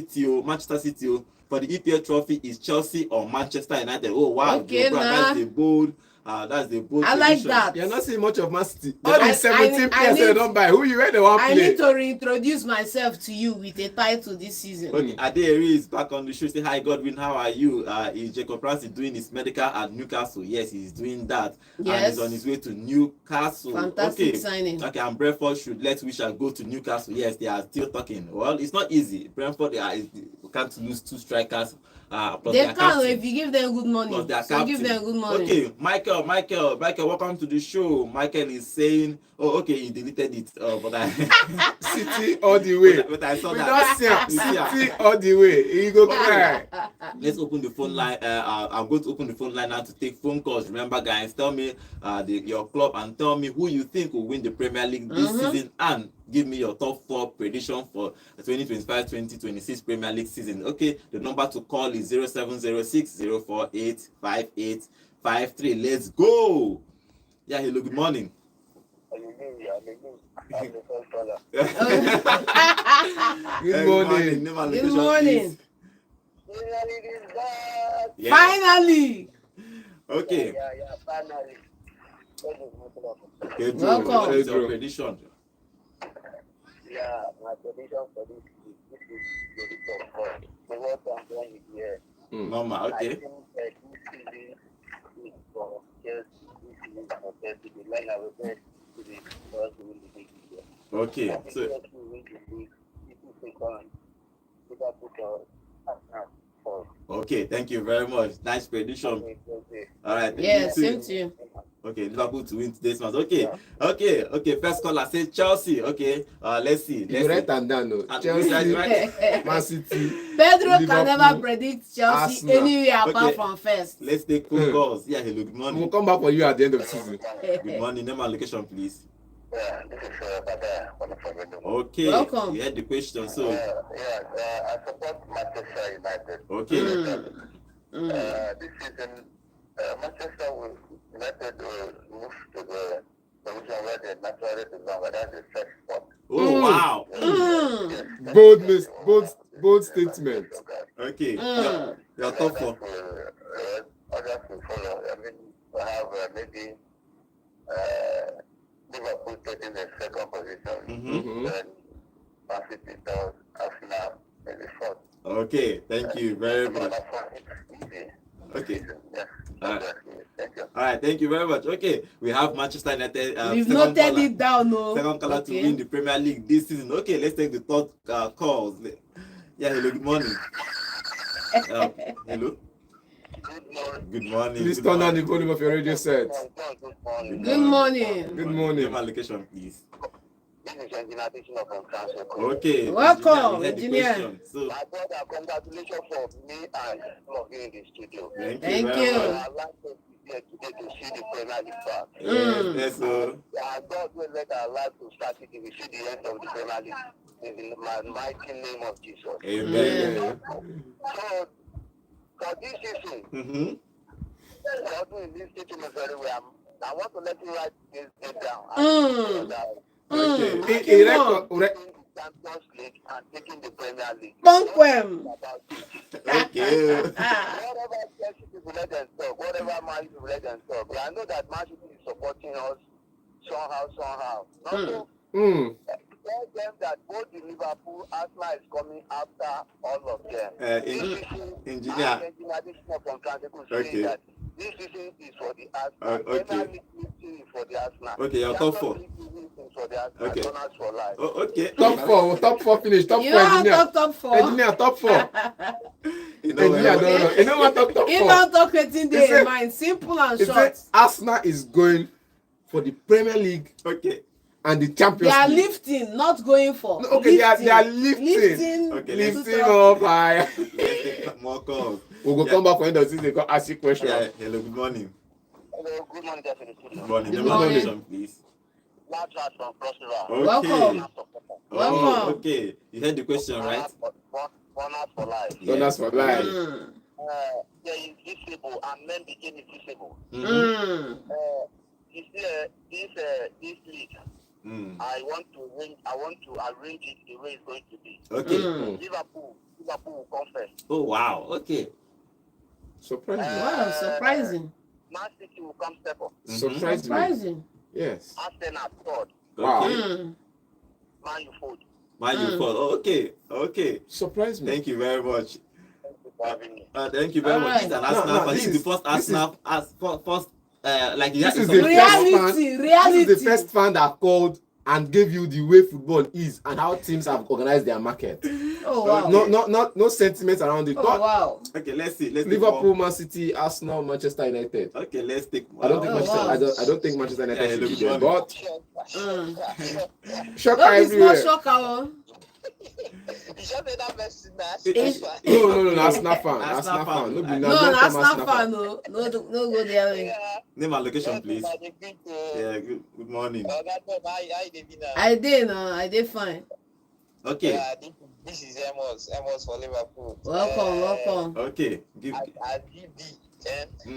Manchester City. For the EPL trophy is Chelsea or Manchester United. Oh wow, okay, Joe Brown, that's the bold. That's the bold. I like that. You're not seeing much of Man City. All the 17 players they don't buy. Who you ready to play? I need to reintroduce myself to you with a title this season. Okay, Adeyeri is back on the show. Say hi, Godwin. How are you? Is Jacob Francis doing his medical at Newcastle? Yes, he's doing that. Yes. And he's on his way to Newcastle. Fantastic signing. Okay, and Brentford should let Wisha go to Newcastle. Yes, they are still talking. Well, it's not easy. Brentford can't lose 2 strikers. They can if you give them good money. So give them good money. Okay, Michael, welcome to the show. Michael is saying, oh, okay, he deleted it, but I City all the way. But I saw we that. Don't see City all the way. He go cry. Let's open the phone line. I'm going to open the phone line now to take phone calls. Remember, guys, tell me your club and tell me who you think will win the Premier League this season, and give me your top 4 prediction for the 2025-2026 Premier League season. Okay, the number to call is 0706 048 5853. Let's go. Yeah, hello, good morning. I'm the first caller. Good morning. Name and Good location, morning. please. Finally, this back. Yeah. Finally. Okay. Yeah, finally. Okay, Joe, Welcome. what is your Joe. prediction? Yeah, my prediction for this is the result for the World Champion is here. Normal, I okay. think this season is for Chelsea. This season is for Chelsea. The line I will bet to the Spurs to win the league this year. Okay, I think so Chelsea will win the league. People second. Liverpool for Arsenal for. okay, thank you very much. Nice prediction. Okay. All right. Yeah, you too. same to you. Okay, Liverpool to win today's match. Okay. First caller says Chelsea. Okay, let's see. You write them down, no. Chelsea, Right. Man City. Pedro Liverpool, can never predict Chelsea Arsenal. anywhere apart Okay. from first. Let's take phone calls. Yeah, hello, good We'll morning. come back for you at the end of the season. Good morning. Name and location, please. Yeah, this is Bada. Okay. Welcome. You heard the question, so I support Manchester United. okay. This season, Manchester United will move to the position where they naturally belong, and that's the first spot. Oh wow. Bold statement. Okay. Your top four. Others will follow. I mean, we have maybe Liverpool taking the second position, then Man City does, Arsenal in the fourth. Okay, thank you very much. Okay. Yeah. All right. Thank you. All right, thank you very much. Okay, we have Manchester United. We've second noted caller. it down, no. Second caller to win the Premier League this season. Okay, let's take the third calls. Yeah, hello, good morning. Hello. Good morning. Please Good turn down morning. the volume of your radio set. Good morning. Good morning. Name and location, please. This is engineer teaching up on transfer. Okay. Welcome, you heard the engineer. question. So, My brother, congratulations for me and for being in the studio. thank Thank you. Very you. much. I'd like to be here today to see the Premier League back. Yes, so. God will let our life to start it. We see the end of the Premier League in the mighty name of Jesus. Amen. So, for this season, God will listen to me very well. I want to let you write this down. Okay. Champions League and taking the Premier League. Bonquem. Okay. Whatever Chelsea people let them talk, whatever Man City people let them talk. I know that Man City is supporting us somehow. Not to tell them that both the Liverpool, Arsenal is coming after all of them. Engineer. Okay. That this season is for the Arsenal. Okay. Premier League is for the Arsenal. Okay, your top four. For the Arsenal. Okay. For life. Oh, okay. Top four finish. Top You four, don't engineer. talk four. Engineer, top four. You know, Engineer, no. You know what top You four? don't talk wetin dey Is it- in mind. Simple and Is short. it Arsenal is going for the Premier League okay. and the They Champions are League? lifting, not going for. No, okay, they are lifting. Lifting. Okay, Lifting up high. Let's take more calls. We will come back for end of season. Go ask you question. Yeah, hello, good morning. Hello, good morning, Jeff in the studio. Good morning. Good Name and morning. location, please. Large heart from Cross River. Okay. Welcome. Oh, Welcome. okay. You heard the question, right? One out for life. Don't ask for life. There is visible and men became invisible. You see, this league, I want to arrange it the way it's going to be. Okay. Liverpool will come first. Oh, wow. Okay. Surprising. Wow, surprising. Man City will come second. Surprising. Surprising. Yes. Arsenal third. Wow. Okay. Man U fourth. Man, you fall. Oh, okay. Okay. Surprise me. Thank you very much. Thank you for having me. Thank you very All much. right. This is an Arsenal No, fan. this This is is- the first this Arsenal first like This is it's the a- Reality. This is the first fan that called and gave you the way football is and how teams have organized their market. Oh wow. No sentiments around it. Oh But wow. Okay, let's see. Let's Liverpool, Man City, Arsenal, Manchester United. Okay, let's take. I don't think Oh, Manchester. wow. I don't think Manchester United Yeah, should be look, there. one. But shocker Don't be small everywhere. shocker. Oh. No. Arsenal fan. Arsenal fan. No, be No, long-term that's not fun. No, go there. Name and location, please. Yeah. Good morning. I did. No, I did fine. Okay. This is Amos for Liverpool. Welcome. Okay. Give. I give the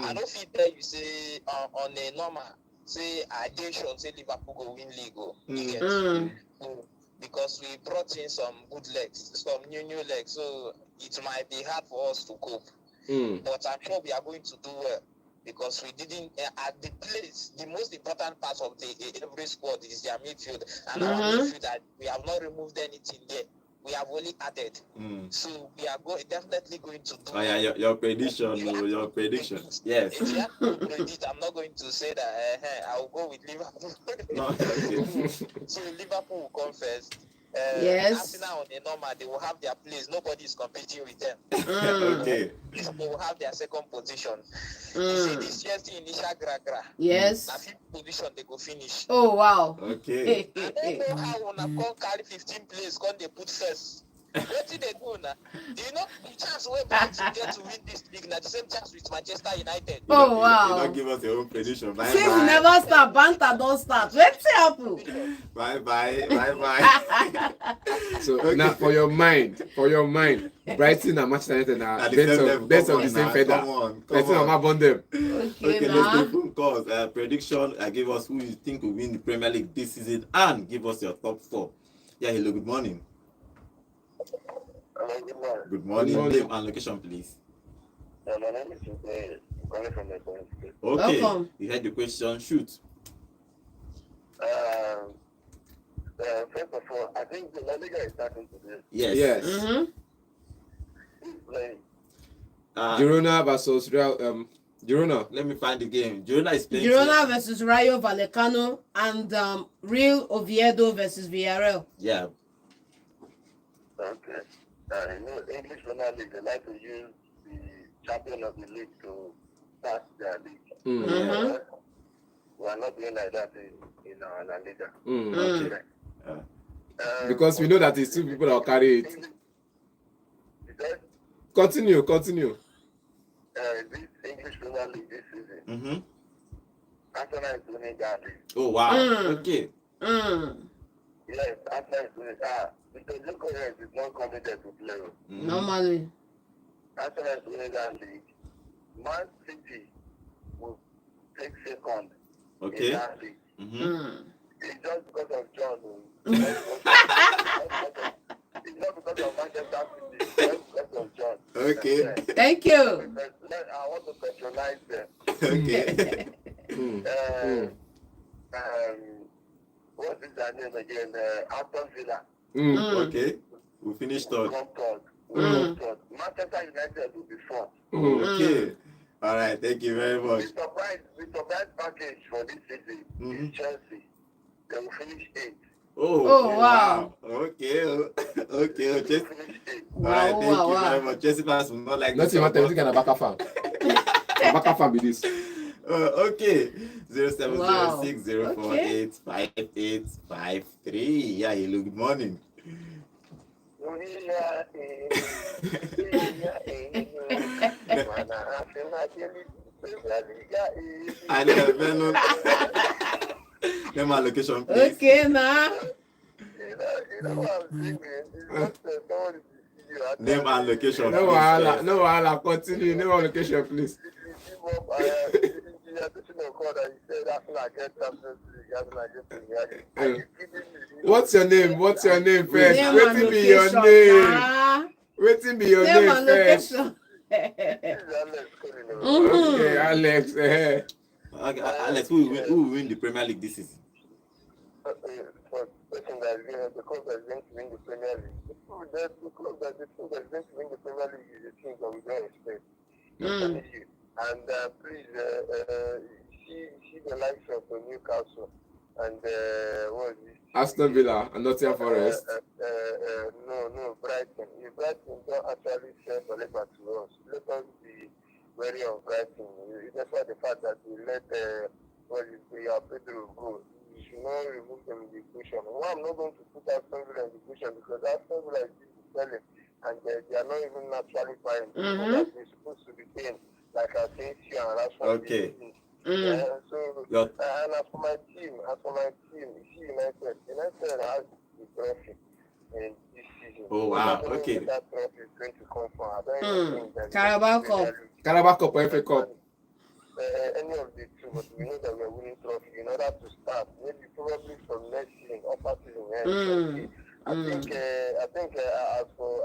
I don't feel that you say on a normal say I dey sure say Liverpool go win league. Because we brought in some good legs, some new legs, so it might be hard for us to cope. But I'm sure we are going to do well because we didn't at the place. The most important part of every squad is their midfield, and our midfield, we have not removed anything there. We have only added. So we are definitely going to do. Oh yeah, your prediction, your prediction. Yes. If you have to predict, I'm not going to say that I will go with Liverpool. So Liverpool will come first. Yes. Arsenal on a normal, they will have their place. Nobody is competing with them. Okay. They will have their second position. You see this Chelsea initial gra. Yes. Na 5th position they go finish. Oh wow. Okay. I don't know how una come carry 15 players come they put first. What did they do now? Do you know the chance where Brighton get to win this league now? The same chance with Manchester United. Oh wow. You don't give us your own prediction. Bye. Since we never start, banter don't start. Let's see happen. Bye. So now for your mind, Brighton and Manchester United are based on the same feather. Come on. Brighton are upon them. Okay, let's take phone calls. Prediction. Give us who you think will win the Premier League this season, and give us your top 4. Yeah, hello. Good morning. Hello, good morning. Good morning. Name and location, please. My name is Sude. I'm calling from the State. Okay. Welcome. You heard the question. Shoot. First of all, I think the La Liga is starting today. Yes. Who's playing? Girona versus Real. Girona. Let me find the game. Girona is playing. Girona versus Rayo Vallecano and Real Oviedo versus Villarreal. Yeah. Okay. English Premier League, they like to use the champion of the league to start their league. We are not doing like that in our La Liga. Okay. Because we know that it's 2 people that will carry it. Continue. This English Premier League this season, Arsenal is winning that league. Oh wow. Okay. Yes, Arsenal is winning. Because Newcastle is not committed to play. Normally. Arsenal is winning that league. Man City will take second in that league. It's just because of John. It's not because of Manchester City. It's just because of John. Okay. Thank you. I want to patronize them. Okay. What is their name again? Aston Villa. Okay. We finished third. Manchester United will be 4th. Okay. All right. Thank you very much. The surprise package for this season is Chelsea. They will finish 8th. Oh, wow. Okay. Chelsea. Wow. All right. Thank you very much. Chelsea fans will not like Not this. even telling a Baka fan. Baka fan be this. Okay. 0706048585. Yeah, hello. Good morning. I know. Name my location, please. Okay, now. Name and location. No wahala. Continue. Name and location, please. What's your name? What's your name first? Waiting be your name. Waiting be your name first. Okay, Alex. Okay, Alex, who will win the Premier League this season? The club that is going to win the Premier League. The club that is going to win the Premier League is the team that we don't expect. And please see the likes of Newcastle and what is this? Aston Villa and Nottingham Forest. No, Brighton. If Brighton don't actually send Baleba to us, let us be wary of Brighton. That's why the fact that we let Pedro go. We should not remove them in the equation. I'm not going to put Aston Villa in the equation because Aston Villa is selling and they are not even naturally buying. That they're supposed to be paying, like I say, and that's why. Okay. And as for my team, see United has the trophy in this season. Oh wow, okay. That trophy is going to come from. I don't even think that Carabao Cup. Carabao Cup or FA Cup. any of the two, but we know that we're winning trophy. In order to start, maybe probably from next season, upper season. I think as for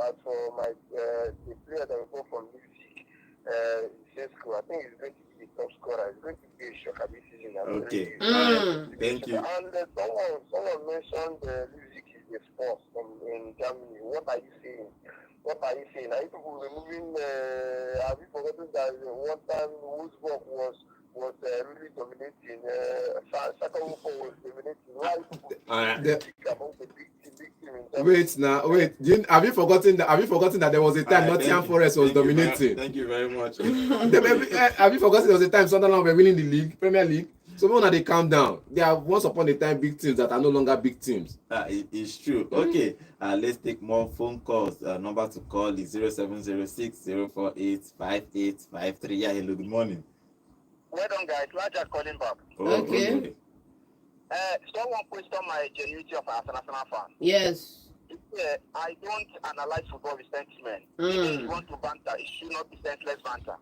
my the player that will go from Leipzig, Sesko, I think he's going to be the top scorer. He's going to be a shocker this season. Okay. Thank you. And someone mentioned Leipzig is the Spurs in Germany. What are you saying? Are you people removing? Have you forgotten that one time Wolfsburg was really dominating? Saka was dominating. Why are you people among the big team in Germany? Wait. Have you forgotten that there was a time Nottingham Forest was dominating? Thank you very much. Have you forgotten there was a time Sunderland were winning the league, Premier League? So when they calm down, there are once upon a time big teams that are no longer big teams. It's true. Okay, let's take more phone calls. Number to call is 0706 048 5853. Yeah, hello, good morning. Well done, guys. Roger calling back. Okay. Someone questioned my genuinity of as an Arsenal fan. Yes. I don't analyze football with sentiment. If you want to banter, it should not be senseless banter.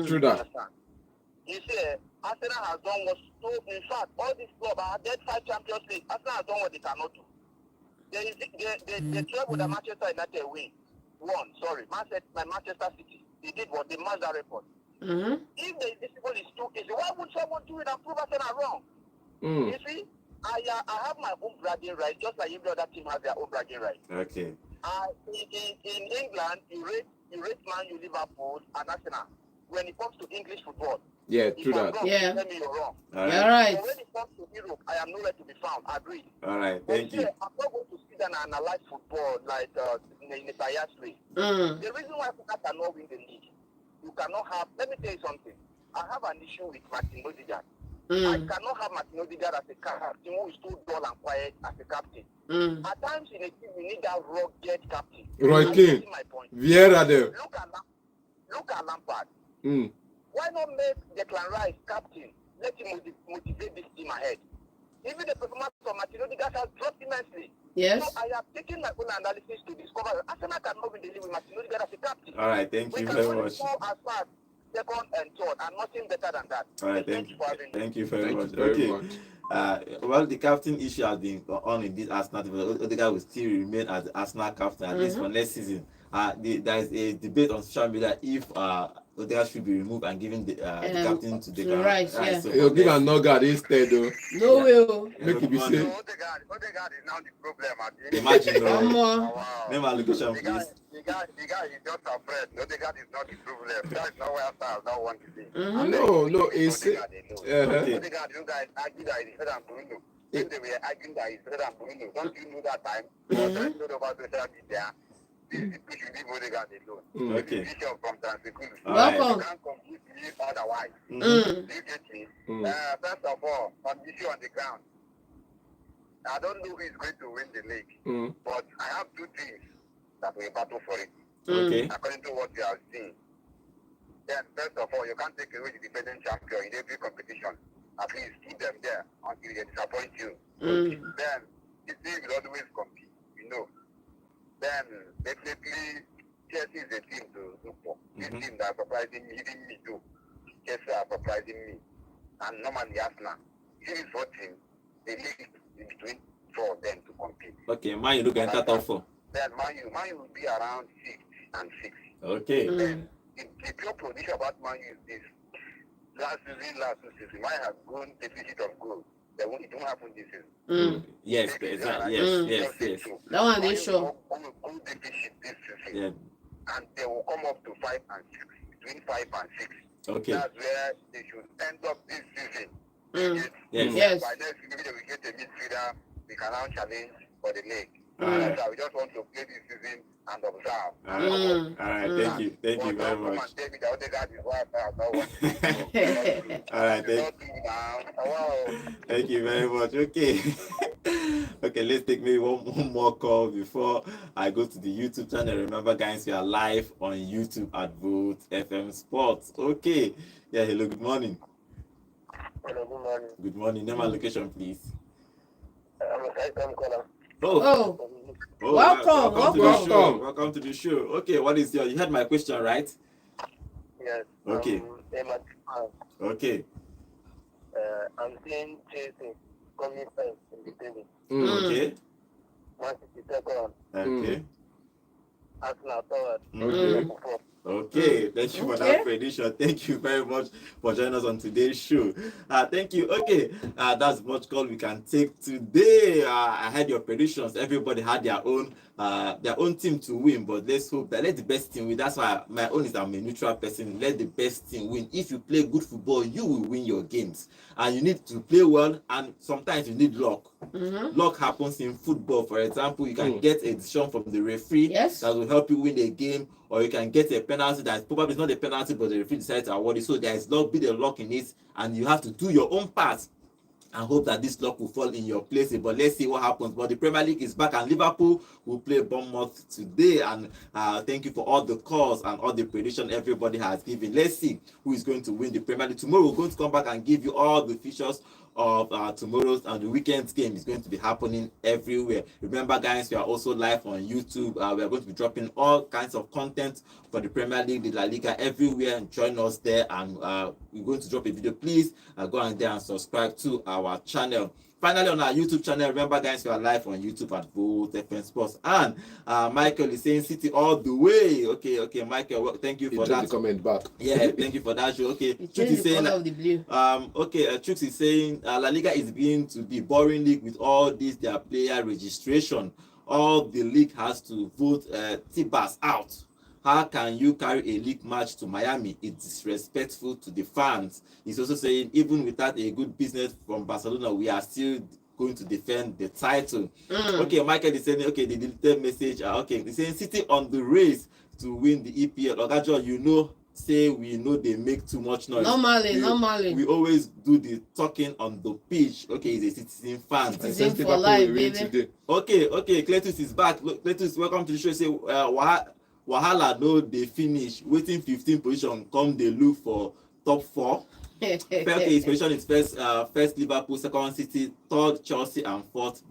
True that. Understand? You see, Arsenal has done what in fact, all these clubs are dead 5 Champions League. Arsenal has done what they cannot do. The trouble that Manchester United Manchester City, they did what they matched that record. If the invisible is too easy, why would someone do it and prove Arsenal wrong? You see, I have my own bragging right, just like every other team has their own bragging right. Okay. In England, you rate Man U, Liverpool, and Arsenal. When it comes to English football, yeah, true that. Wrong, yeah, tell me you're wrong. All right. You're right. So when it comes to Europe, I am nowhere to be found. Agreed. All right. Thank you. I'm not going to sit down and analyze football like in a biased way. The reason why Arsenal cannot win the league, you cannot have. Let me tell you something. I have an issue with Martin Odegaard. I cannot have Martin Odegaard as a captain who is too dull and quiet as a captain. At times in a team, we need that rugged captain. Roy Keane, Vieira there. Look at Lampard. Why not make Declan Rice captain? Let him motivate this team ahead. Even the performance of Martin Odegaard has dropped immensely. Yes. So I have taken my own analysis to discover that Arsenal cannot win the league with Martin Odegaard as a captain. All right, thank you very much. Go as far as second and third, and nothing better than that. All right, thank you. Thank you very much. Very much. Well, the captain issue has been on in this Arsenal. Odegaard will still remain as the Arsenal captain at least for next season. There is a debate on social media if Odegaard should be removed and given the captain to the right, yeah. So he'll give a Nogard instead though. No will. Make it be safe. Odegaard is now the problem. Imagine Wow. name allocation, please. The guy is just afraid. Odegaard is not the problem. That is not where Arsenal don't want to be. No, it's Odegaard, you guys argue that he's better than Bruno. If they were arguing that he's better than Bruno, don't you know that time? About social media. People should leave Odegaard alone. Okay. From Welcome. You can't compete with otherwise. You get me? First of all, on the issue on the ground, I don't know who is going to win the league, but I have 2 teams that will battle for it. Okay. According to what we have seen. Then, first of all, you can't take away the defending champion in every competition. At least keep them there until they disappoint you. Then, the team will always compete, you know. Then, definitely, Chelsea is a team to look for. This team that are surprising me, even me too. Chelsea are surprising me. And normally, Arsenal. This is what team, the league is between 4 of them to compete. Okay, Man, you look at that top 4. Then, Man U will be around 6 and 6. Okay. Then, the pure position about Man U is this. Last season, Man has grown deficit of goals. It won't happen this season. Yes, exactly. Yes. That one is sure. Goal deficit this season. Yeah. And they will come up to 5 and 6, between 5 and 6. Okay. That's where they should end up this season. Yes. By next season, maybe we get a midfielder, we can now challenge for the league. We just want to play this season and observe. All right. Thank you very much. All right. Thank you very much. Okay. Okay, let's take maybe one more call before I go to the YouTube channel. Remember, guys, we are live on YouTube at Vote FM Sports. Okay. Yeah, hello, good morning. Hello, good morning. Good morning. Name and location, please. I'm a caller. Welcome to the show. Okay, what is you heard my question, right? Yes. Okay. Okay. I'm seeing Chelsea coming first in the table. Okay. Man City second. Okay. Arsenal third. Okay. Okay, thank you for that prediction. Thank you very much for joining us on today's show. Thank you. Okay, that's much call we can take today. I had your predictions. Everybody had their own team to win, but let's hope that let the best team win. That's why my own is I'm a neutral person. Let the best team win. If you play good football, you will win your games, and you need to play well. And sometimes you need luck. Luck happens in football. For example, you can get a decision from the referee that will help you win a game, or you can get a penalty that probably is not a penalty, but the referee decides to award it. So there is luck, be the luck in it, and you have to do your own part and hope that this luck will fall in your place. But let's see what happens. But the Premier League is back, and Liverpool will play Bournemouth today. And thank you for all the calls and all the prediction everybody has given. Let's see who is going to win the Premier League tomorrow. We're going to come back and give you all the features of tomorrow's and the weekend's game. Is going to be happening everywhere. Remember, guys, we are also live on YouTube. We are going to be dropping all kinds of content for the Premier League, the La Liga, everywhere. Join us there, and we're going to drop a video. Please go on there and subscribe to our channel. Finally, on our YouTube channel, remember, guys, we are live on YouTube at both FM Sports. And Michael is saying City all the way. Okay, Michael, well, thank you for that. The comment back. Yeah, thank you for that show. Okay, Chooks is saying Chooks is saying La Liga is being to be boring league with all this their player registration. All the league has to vote Tibas out. How can you carry a league match to Miami? It's disrespectful to the fans. He's also saying even without a good business from Barcelona, we are still going to defend the title. Okay, Michael is saying, okay, the deleted message. Okay, he's saying City on the race to win the EPL. Ogajo, we know they make too much noise. Normally. We always do the talking on the pitch. Okay, he's a Citizen fan. Citizen for life, baby. Okay, Cletus is back. Look, Cletus, welcome to the show. Say, wahala no dey finish, waiting 15 position come dey look for top 4. Okay, his position is first Liverpool, second City, third Chelsea, and fourth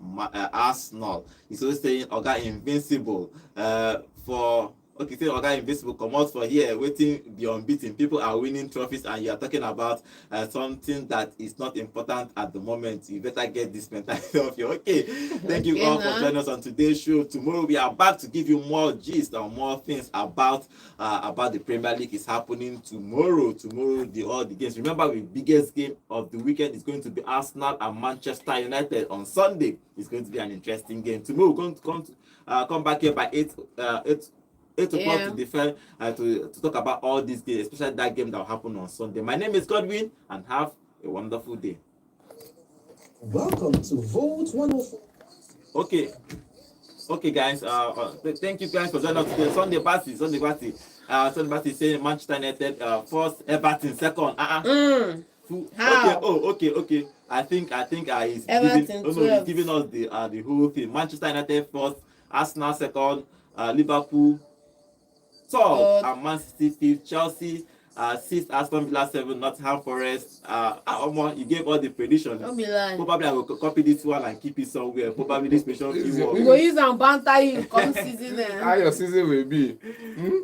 Arsenal. He's also saying Oga Invincible Oga Invincible come out for here, waiting be unbeaten. People are winning trophies, and you are talking about something that is not important at the moment. You better get this mentality off you. Okay, thank you all for joining us on today's show. Tomorrow we are back to give you more gist and more things about the Premier League is happening tomorrow. All the games. Remember, the biggest game of the weekend is going to be Arsenal and Manchester United on Sunday. It's going to be an interesting game. Tomorrow we're going to come back here by 8 o'clock to defend to talk about all these games, especially that game that will happen on Sunday. My name is Godwin, and have a wonderful day. Welcome to Vote 104. Okay, guys. Thank you guys for joining us today. Sunday party. Sunday party saying Manchester United first, Everton second. How? Okay. I think he's giving us the whole thing. Manchester United first, Arsenal second, Liverpool third, and Man City fifth, Chelsea sixth, Aston Villa 7, Nottingham Forest. You gave all the predictions. Don't be lying. Probably I will copy this one and keep it somewhere. Probably this prediction we will use and banter you come season. How your season will be?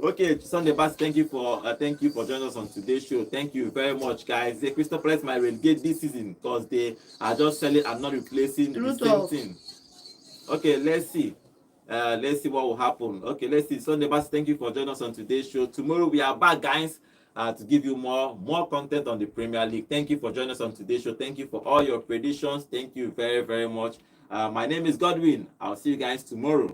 Okay, Sunday Bass, thank you for joining us on today's show. Thank you very much, guys. The Crystal Palace might relegate this season because they are just selling and not replacing the same thing. Okay, let's see. Let's see what will happen. Okay, let's see. Sunday Bass, thank you for joining us on today's show. Tomorrow we are back, guys, to give you more content on the Premier League. Thank you for joining us on today's show. Thank you for all your predictions. Thank you very, very much. My name is Godwin. I'll see you guys tomorrow.